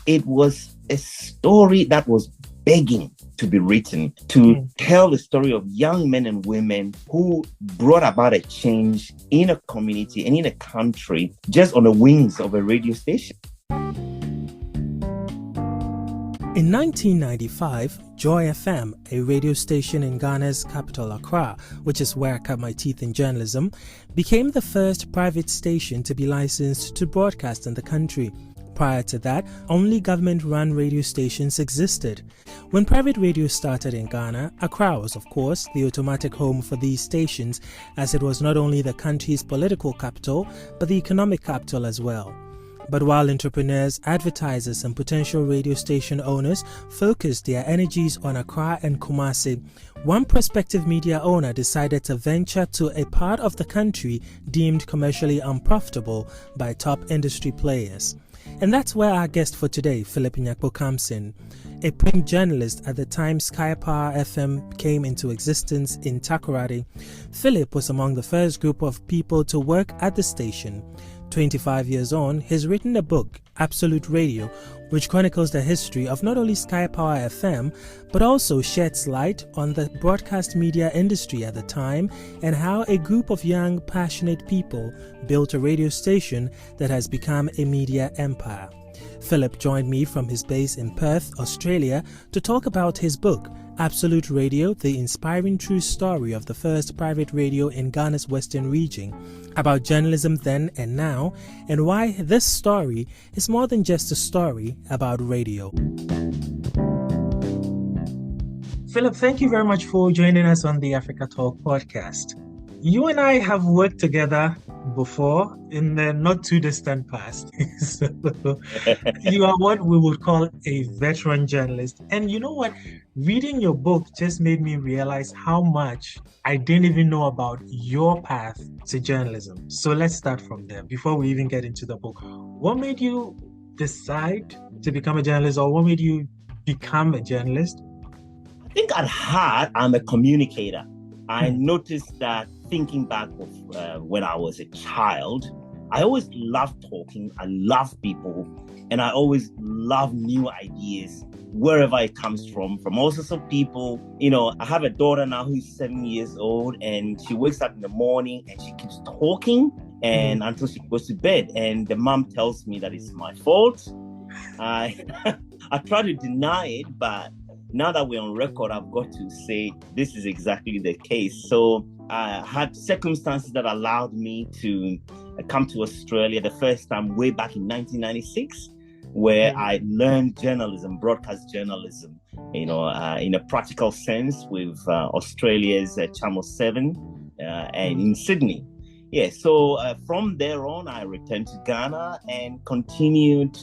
it was a story that was begging to be written, to tell the story of young men and women who brought about a change in a community and in a country just on the wings of a radio station. In 1995, Joy FM, a radio station in Ghana's capital Accra, which is where I cut my teeth in journalism, became the first private station to be licensed to broadcast in the country. Prior to that, only government-run radio stations existed. When private radio started in Ghana, Accra was, of course, the automatic home for these stations, as it was not only the country's political capital, but the economic capital as well. But while entrepreneurs, advertisers, and potential radio station owners focused their energies on Accra and Kumasi, one prospective media owner decided to venture to a part of the country deemed commercially unprofitable by top industry players. And that's where our guest for today, Phillip Nyakpo, comes in. A print journalist at the time Sky Power FM came into existence in Takoradi, Phillip was among the first group of people to work at the station. 25 years on, he's written a book, Absolute Radio, which chronicles the history of not only Sky Power FM, but also sheds light on the broadcast media industry at the time and how a group of young, passionate people built a radio station that has become a media empire. Phillip joined me from his base in Perth, Australia, to talk about his book, Absolute Radio, the inspiring true story of the first private radio in Ghana's western region, about journalism then and now, and why this story is more than just a story about radio. Phillip, thank you very much for joining us on the Africa Talk podcast. You and I have worked together before in the not too distant past. So, you are what we would call a veteran journalist. And you know what? Reading your book just made me realize how much I didn't even know about your path to journalism. So let's start from there before we even get into the book. What made you decide to become a journalist, or what made you become a journalist? I think at heart, I'm a communicator. I noticed that thinking back of when I was a child, I always loved talking. I love people, and I always love new ideas, wherever it comes from all sorts of people. You know, I have a daughter now who's 7 years old, and she wakes up in the morning and she keeps talking and until she goes to bed. And the mom tells me that it's my fault. I try to deny it, but now that we're on record, I've got to say this is exactly the case. So I had circumstances that allowed me to come to Australia the first time way back in 1996, where I learned journalism, broadcast journalism, in a practical sense with Australia's Channel 7 and in Sydney. Yeah, so from there on, I returned to Ghana and continued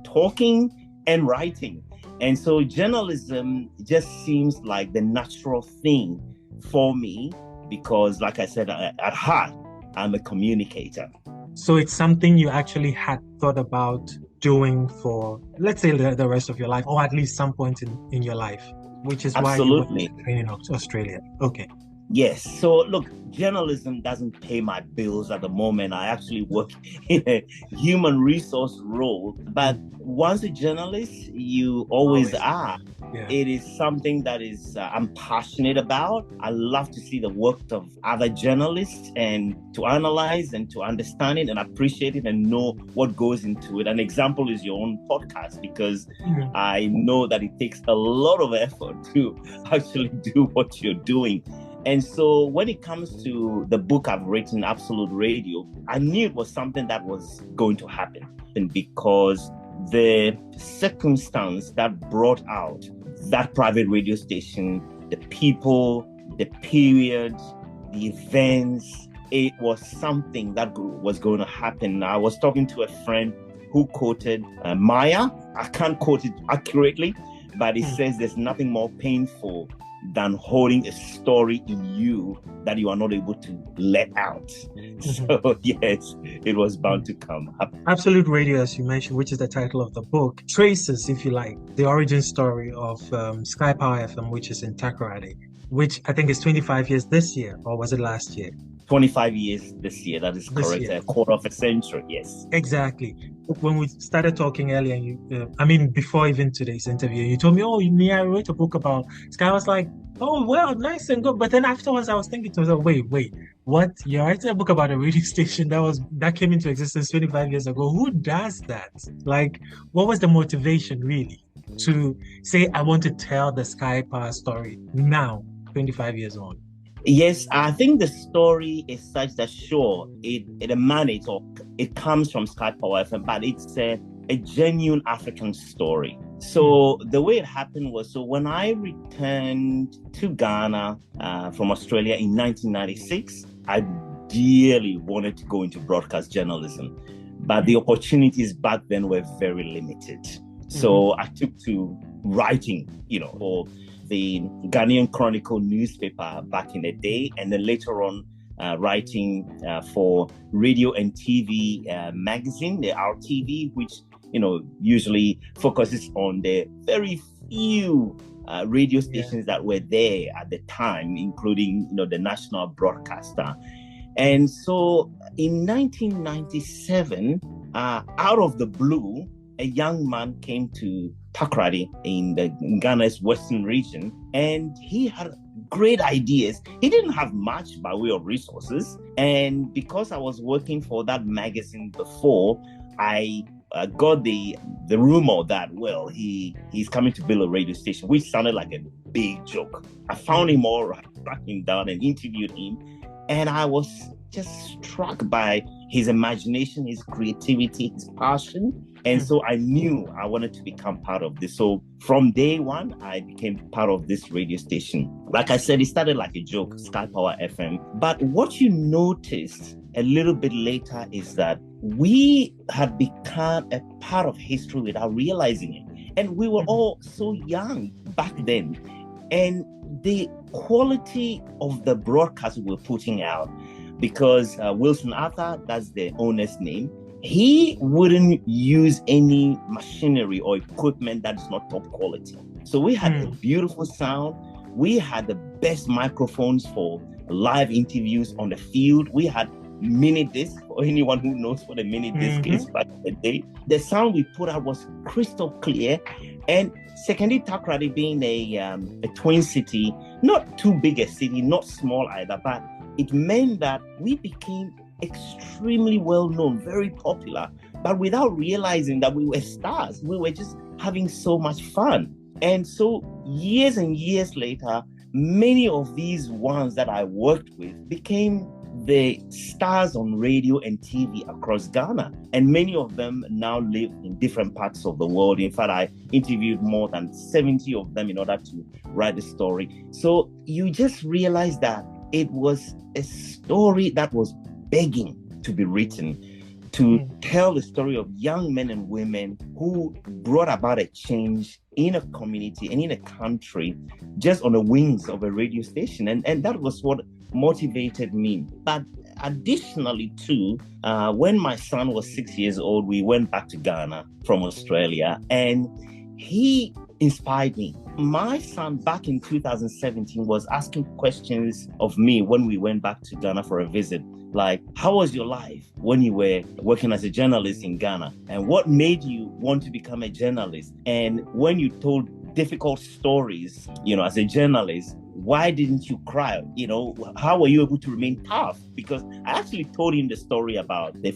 talking and writing. And so journalism just seems like the natural thing for me because, like I said, at heart, I'm a communicator. So it's something you actually had thought about doing for, let's say, the rest of your life, or at least some point in your life, which is why you were training in Australia. Okay. Yes. So look, journalism doesn't pay my bills at the moment. I actually work in a human resource role. But once a journalist, you always are. Yeah. It is something that is I'm passionate about. I love to see the work of other journalists and to analyze and to understand it and appreciate it and know what goes into it. An example is your own podcast, because I know that it takes a lot of effort to actually do what you're doing. And so when it comes to the book I've written, Absolute Radio, I knew it was something that was going to happen. And because the circumstance that brought out that private radio station, the people, the period, the events, it was something that was going to happen. I was talking to a friend who quoted Maya. I can't quote it accurately, but it says there's nothing more painful than holding a story in you that you are not able to let out. So yes, it was bound to come. Absolute Radio, as you mentioned, which is the title of the book, traces, if you like, the origin story of Sky Power FM, which is in Takoradi, which I think is 25 years this year, or was it last year? 25 years this year, that is correct. A quarter of a century, yes. Exactly. when we started talking earlier, before even today's interview, you told me, oh, Nii, I wrote a book about Sky. I was like, oh, well, nice and good. But then afterwards, I was thinking to myself, wait, what? You're writing a book about a radio station that came into existence 25 years ago. Who does that? Like, what was the motivation really to say, I want to tell the Sky Power story now, 25 years on? Yes, I think the story is such that, sure, it emanates or it comes from Sky Power FM, but it's a genuine African story. So the way it happened was, so when I returned to Ghana from Australia in 1996, I dearly wanted to go into broadcast journalism, but the opportunities back then were very limited. So I took to writing, for the Ghanaian Chronicle newspaper back in the day, and then later on writing for radio and TV magazine, the RTV, which usually focuses on the very few radio stations that were there at the time, including the national broadcaster. And so in 1997, out of the blue, a young man came to Takoradi in Ghana's western region, and he had great ideas. He didn't have much by way of resources, and because I was working for that magazine before, I got the rumor that, well, he's coming to build a radio station, which sounded like a big joke. I found him all right, tracked him down and interviewed him, and I was just struck by his imagination, his creativity, his passion. And so I knew I wanted to become part of this. So from day one, I became part of this radio station. Like I said, it started like a joke, Sky Power FM. But what you noticed a little bit later is that we had become a part of history without realizing it. And we were all so young back then. And the quality of the broadcast we were putting out, because Wilson Arthur, that's the owner's name, he wouldn't use any machinery or equipment that is not top quality. So we had a beautiful sound. We had the best microphones for live interviews on the field. We had mini disc, for anyone who knows what a mini disc is back in the day. The sound we put out was crystal clear. And secondly, Takoradi being a twin city, not too big a city, not small either, but it meant that we became extremely well known, very popular, but without realizing that we were stars. We were just having so much fun. And so years and years later, many of these ones that I worked with became the stars on radio and TV across Ghana. And many of them now live in different parts of the world. In fact, I interviewed more than 70 of them in order to write the story. So you just realize that it was a story that was begging to be written, to tell the story of young men and women who brought about a change in a community and in a country just on the wings of a radio station. And that was what motivated me. But additionally too, when my son was 6 years old, we went back to Ghana from Australia, and he inspired me. My son back in 2017 was asking questions of me when we went back to Ghana for a visit. Like, how was your life when you were working as a journalist in Ghana? And what made you want to become a journalist? And when you told difficult stories, as a journalist, why didn't you cry? How were you able to remain tough? Because I actually told him the story about the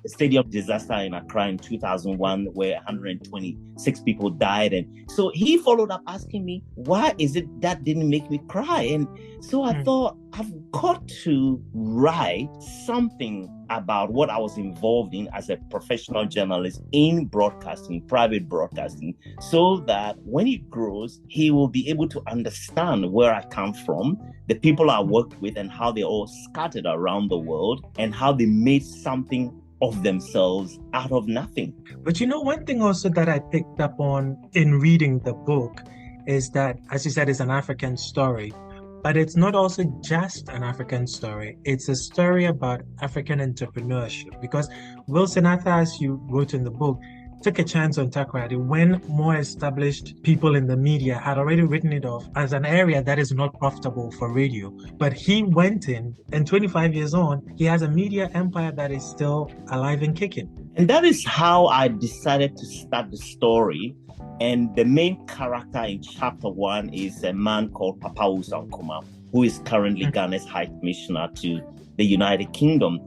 stadium disaster in Accra in 2001, where 126 people died. And so he followed up asking me, why is it that didn't make me cry? And so I thought, I've got to write something about what I was involved in as a professional journalist in broadcasting, private broadcasting, so that when he grows, he will be able to understand where I come from, the people I worked with, and how they're all scattered around the world, and how they made something of themselves out of nothing. But one thing also that I picked up on in reading the book is that, as you said, it's an African story. But it's not also just an African story. It's a story about African entrepreneurship, because Wilson Arthur, as you wrote in the book, took a chance on Takoradi when more established people in the media had already written it off as an area that is not profitable for radio. But he went in, and 25 years on, he has a media empire that is still alive and kicking. And that is how I decided to start the story. And the main character in chapter 1 is a man called Papa Usankuma, who is currently Ghana's High Commissioner to the United Kingdom.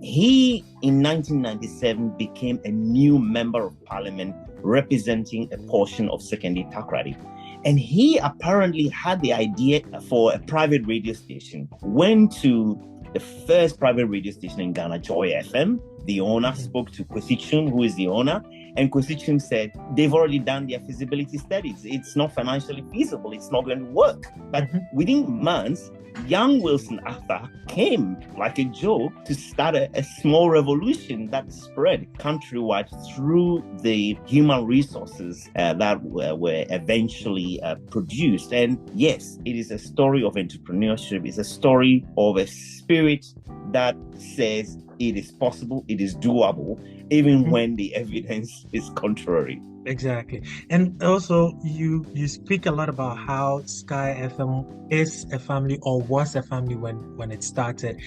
He, in 1997, became a new member of parliament representing a portion of Secondary Takoradi. And he apparently had the idea for a private radio station, went to the first private radio station in Ghana, Joy FM. The owner spoke to Kwesi Chum, who is the owner, and Kwesi Chum said, they've already done their feasibility studies. It's not financially feasible. It's not going to work. But within months, young Wilson Arthur came like a joke to start a small revolution that spread countrywide through the human resources that were eventually produced. And yes, it is a story of entrepreneurship. It's a story of a spirit that says it is possible, it is doable, even when the evidence is contrary. Exactly. And also you speak a lot about how Sky FM is a family, or was a family when it started.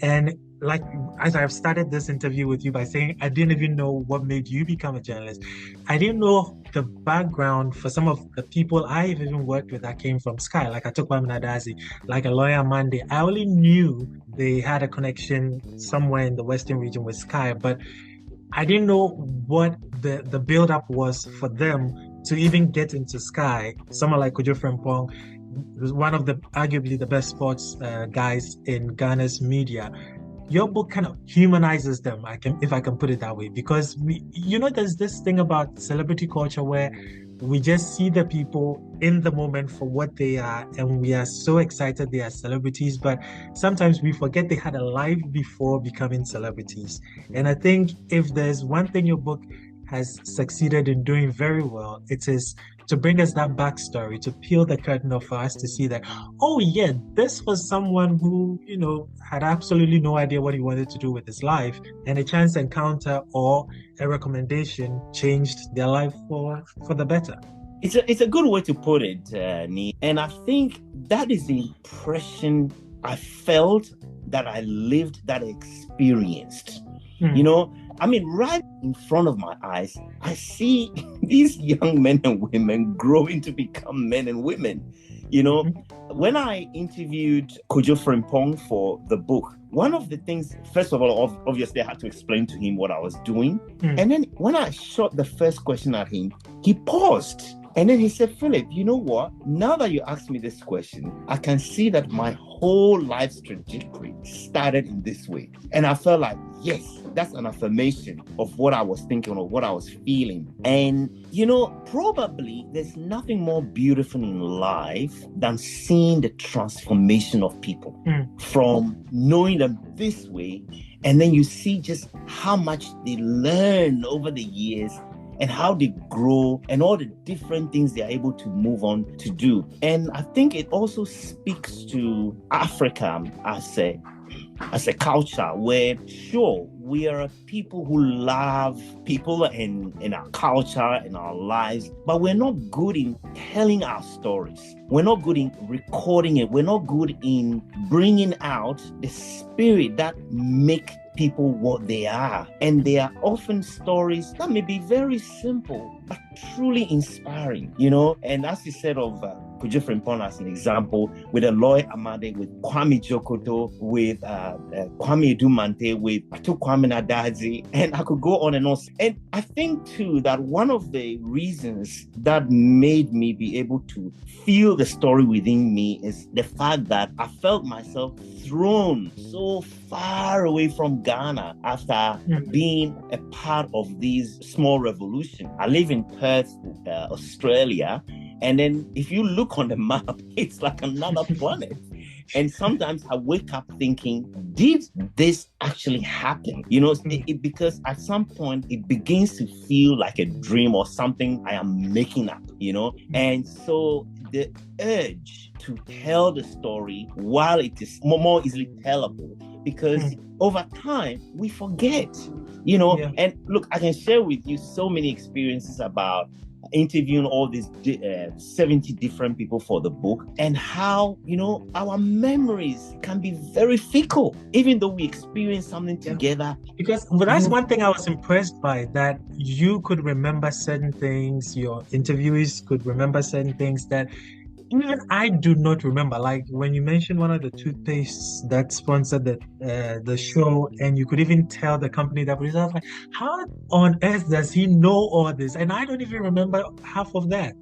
And like, as I've started this interview with you by saying, I didn't even know what made you become a journalist. I didn't know the background for some of the people I've even worked with that came from Sky, like Atokwa Nadazi, like a lawyer Monday. I only knew they had a connection somewhere in the Western region with Sky, but I didn't know what the build-up was for them to even get into Sky. Someone like Kojo Frimpong was one of the arguably the best sports guys in Ghana's media. Your book kind of humanizes them, if I can put it that way, because there's this thing about celebrity culture where we just see the people in the moment for what they are, and we are so excited they are celebrities, but sometimes we forget they had a life before becoming celebrities. And I think if there's one thing your book has succeeded in doing very well, it is to bring us that backstory, to peel the curtain off for us to see that, oh yeah, this was someone who, had absolutely no idea what he wanted to do with his life, and a chance encounter or a recommendation changed their life for the better. It's a good way to put it, Nii. And I think that is the impression I felt, that I lived, that I experienced. Right in front of my eyes, I see these young men and women growing to become men and women. When I interviewed Kojo Frimpong for the book, one of the things, first of all, obviously I had to explain to him what I was doing. And then when I shot the first question at him, he paused. And then he said, Philip, you know what? Now that you asked me this question, I can see that my whole life's trajectory started in this way. And I felt like, yes, that's an affirmation of what I was thinking or what I was feeling. And, probably there's nothing more beautiful in life than seeing the transformation of people from knowing them this way. And then you see just how much they learn over the years, and how they grow, and all the different things they are able to move on to do. And I think it also speaks to Africa as a culture where, sure, we are a people who love people in our culture, in our lives, but we're not good in telling our stories. We're not good in recording it. We're not good in bringing out the spirit that make people what they are. And they are often stories that may be very simple, but truly inspiring, And as you said of Kojo Frimpong as an example, with Aloy Amade, with Kwame Jokoto, with Kwame Edumante, with Kwame Nadazi, and I could go on and on. And I think too that one of the reasons that made me be able to feel the story within me is the fact that I felt myself thrown so far away from Ghana after being a part of these small revolution. I live in Perth, Australia. And then if you look on the map, it's like another planet. And sometimes I wake up thinking, did this actually happen? Because at some point it begins to feel like a dream or something I am making up, And so the urge to tell the story while it is more easily tellable because over time we forget, you know. And look, I can share with you so many experiences about interviewing all these 70 different people for the book, and how, you know, our memories can be very fickle, even though we experience something together. Because that's one thing I was impressed by, that you could remember certain things, your interviewees could remember certain things that even I do not remember. Like when you mentioned one of the toothpastes that sponsored the show, and you could even tell the company that produced. I was like, how on earth does he know all this? And I don't even remember half of that.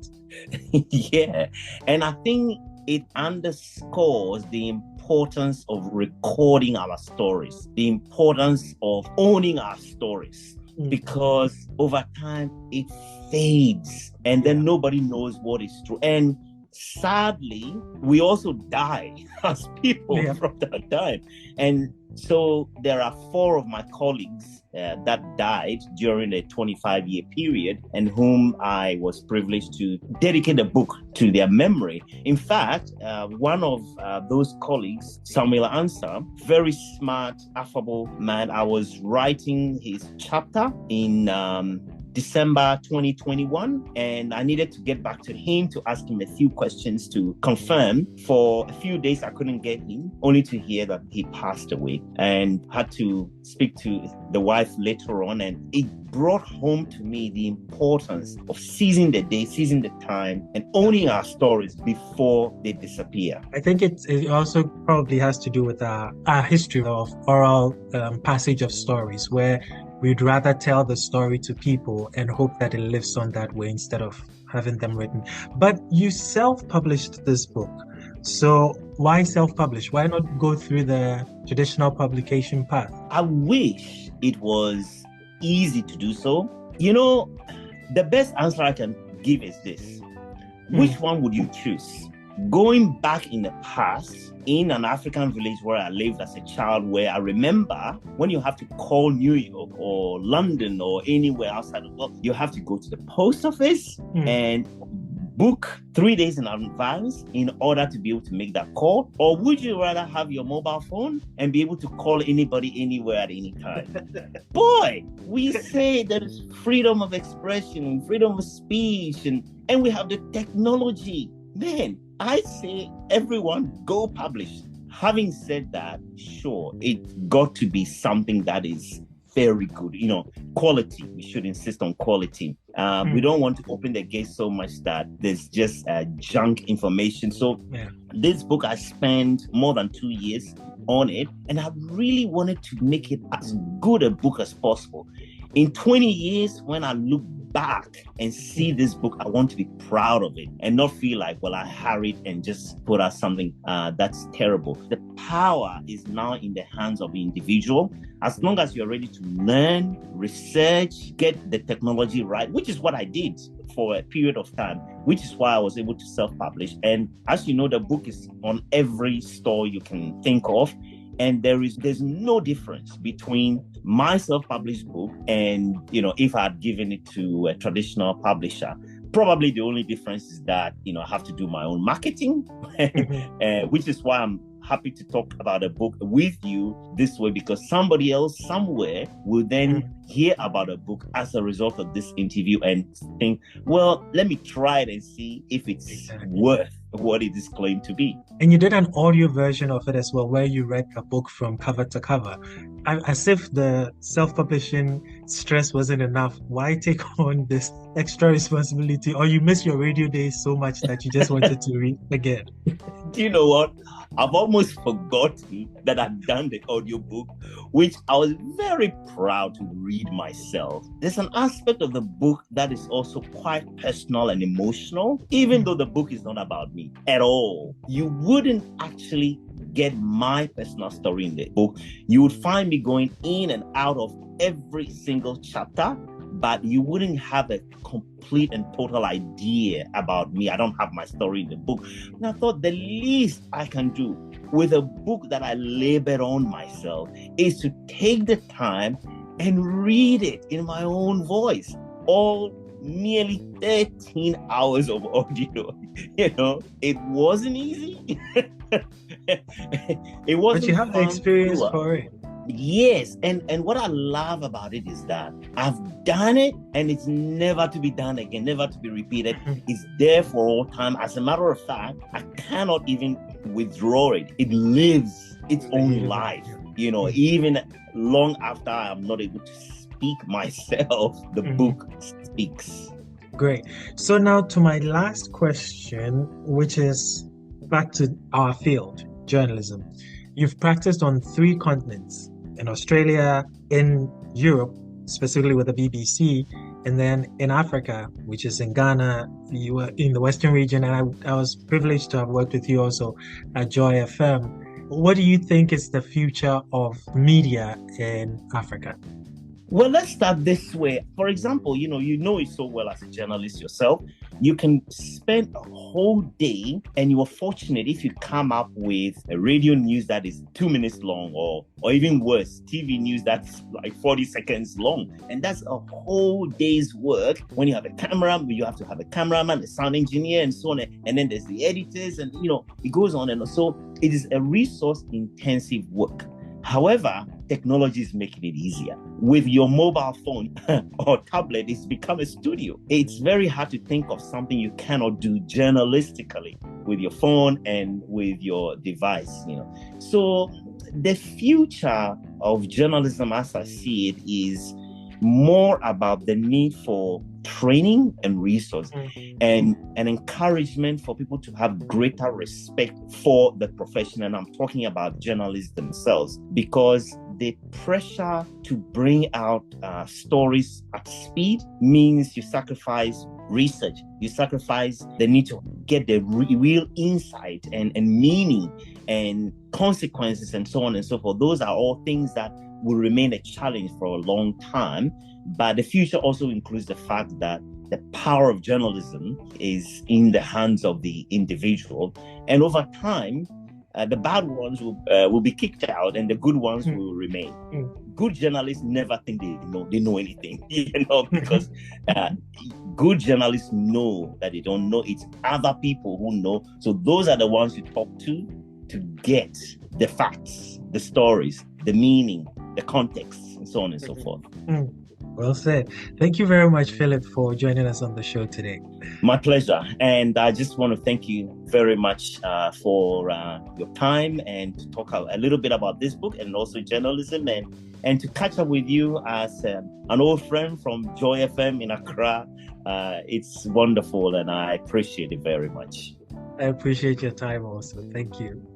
Yeah, and I think it underscores the importance of recording our stories, the importance of owning our stories, because over time it fades, and then nobody knows what is true. And sadly, we also die as people from that time. And so there are 4 of my colleagues that died during a 25-year period, and whom I was privileged to dedicate a book to their memory. In fact, one of those colleagues, Samuel Ansah, very smart, affable man, I was writing his chapter in December 2021, and I needed to get back to him to ask him a few questions to confirm. For a few days I couldn't get him, only to hear that he passed away, and had to speak to the wife later on. And it brought home to me the importance of seizing the day, seizing the time, and owning our stories before they disappear. I think it also probably has to do with our history of oral passage of stories, where we'd rather tell the story to people and hope that it lives on that way instead of having them written. But you self-published this book. So why self-publish? Why not go through the traditional publication path? I wish it was easy to do so. You know, the best answer I can give is this. Which one would you choose? Going back in the past, in an African village where I lived as a child, where I remember when you have to call New York or London or anywhere outside the world, you have to go to the post office and book 3 days in advance in order to be able to make that call? Or would you rather have your mobile phone and be able to call anybody anywhere at any time? Boy, we say there is freedom of expression, freedom of speech, and we have the technology. Man, I say everyone go publish. Having said that, sure, it's got to be something that is very good, you know, quality. We should insist on quality. We don't want to open the gate so much that there's just junk information. So this book, I spent more than 2 years on it, and I really wanted to make it as good a book as possible. In 20 years, when I look back and see this book, I want to be proud of it and not feel like, well, I hurried and just put out something that's terrible. The power is now in the hands of the individual. As long as you're ready to learn, research, get the technology right, which is what I did for a period of time, which is why I was able to self-publish. And as you know, the book is on every store you can think of. And there's no difference between my self-published book and, you know, if I had given it to a traditional publisher. Probably the only difference is that, you know, I have to do my own marketing, which is why I'm happy to talk about a book with you this way, because somebody else somewhere will then hear about a book as a result of this interview and think, well, let me try it and see if it's worth what it is claimed to be. And you did an audio version of it as well, where you read a book from cover to cover. As if the self-publishing stress wasn't enough, why take on this extra responsibility? Or you miss your radio days so much that you just wanted to read again? Do you know what? I've almost forgotten that I've done the audiobook, which I was very proud to read myself. There's an aspect of the book that is also quite personal and emotional, even though the book is not about me at all. You wouldn't actually get my personal story in the book. You would find me going in and out of every single chapter, but you wouldn't have a complete and total idea about me. I don't have my story in the book. And I thought the least I can do with a book that I labored on myself is to take the time and read it in my own voice. All nearly 13 hours of audio. You know, it wasn't easy. It wasn't. But you have the experience for it. Yes, and what I love about it is that I've done it, and it's never to be done again, never to be repeated. It's there for all time. As a matter of fact, I cannot even withdraw it. It lives its own life, even long after I'm not able to speak myself, the book speaks. Great. So now to my last question, which is back to our field, journalism. You've practiced on 3 continents, in Australia, in Europe, specifically with the BBC, and then in Africa, which is in Ghana. You were in the Western region, and I was privileged to have worked with you also at Joy FM. What do you think is the future of media in Africa? Well, let's start this way. For example, you know it so well as a journalist yourself. You can spend a whole day, and you are fortunate if you come up with a radio news that is 2 minutes long, or even worse, TV news that's like 40 seconds long. And that's a whole day's work. When you have a camera, you have to have a cameraman, a sound engineer, and so on. And then there's the editors, and it goes on. And so it is a resource-intensive work. However, technology is making it easier. With your mobile phone or tablet, it's become a studio. It's very hard to think of something you cannot do journalistically with your phone and with your device. So the future of journalism, as I see it, is more about the need for training and resource and an encouragement for people to have greater respect for the profession. And I'm talking about journalists themselves, because the pressure to bring out stories at speed means you sacrifice research, you sacrifice the need to get the real insight and meaning and consequences and so on and so forth. Those are all things that will remain a challenge for a long time. But the future also includes the fact that the power of journalism is in the hands of the individual. And over time, the bad ones will be kicked out, and the good ones will remain. Good journalists never think they know anything, because good journalists know that they don't know. It's other people who know. So those are the ones you talk to get the facts, the stories, the meaning, the context, and so on and so forth. Well said. Thank you very much, Phillip, for joining us on the show today. My pleasure. And I just want to thank you very much for your time, and to talk a little bit about this book and also journalism, and to catch up with you as an old friend from Joy FM in Accra. It's wonderful, and I appreciate it very much. I appreciate your time also. Thank you.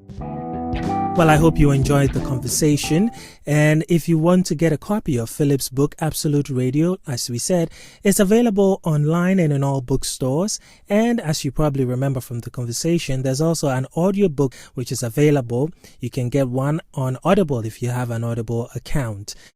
Well, I hope you enjoyed the conversation. And if you want to get a copy of Phillip's book, Absolute Radio, as we said, it's available online and in all bookstores. And as you probably remember from the conversation, there's also an audiobook which is available. You can get one on Audible if you have an Audible account.